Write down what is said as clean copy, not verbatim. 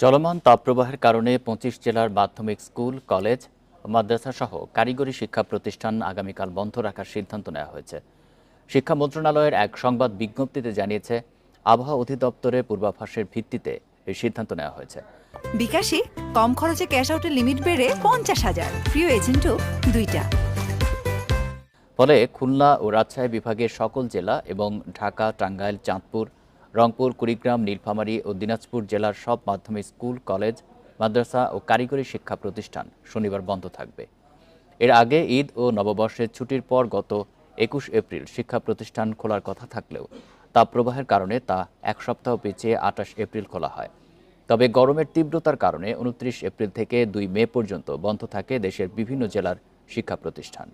চলমান তাপপ্রবাহের কারণে ২৫ জেলার মাধ্যমিক স্কুল, কলেজ, মাদ্রাসা সহ কারিগরি শিক্ষা প্রতিষ্ঠান আগামীকাল বন্ধ রাখার সিদ্ধান্ত নেওয়া হয়েছে। শিক্ষা মন্ত্রণালয়ের এক সংবাদ বিজ্ঞপ্তিতে জানিয়েছে, আবহাওয়া অধিদপ্তরের পূর্বাভাসের ভিত্তিতে এই সিদ্ধান্ত নেওয়া হয়েছে। বিকাশে কম খরচে ক্যাশ আউটের লিমিট বেড়ে ৫০,০০০, প্রিয় এজেন্টও ২টা। ফলে খুলনা ও রাজশাহী বিভাগের সকল জেলা এবং ঢাকা, টাঙ্গাইল, চাঁদপুর, রংপুর, কুড়িগ্রাম, নীলফামারী ও দিনাজপুর জেলার সব মাধ্যমিক স্কুল, কলেজ, মাদ্রাসা ও কারিগরি শিক্ষা প্রতিষ্ঠান শনিবার বন্ধ থাকবে। এর আগে ঈদ ও নববর্ষের ছুটির পর গত ২১ এপ্রিল শিক্ষা প্রতিষ্ঠান খোলার কথা থাকলেও তাপপ্রবাহের কারণে তা এক সপ্তাহ পিছিয়ে ২৮ এপ্রিল খোলা হয়। তবে গরমের তীব্রতার কারণে ২৯ এপ্রিল থেকে ২ মে পর্যন্ত বন্ধ থাকে দেশের বিভিন্ন জেলার শিক্ষা প্রতিষ্ঠান।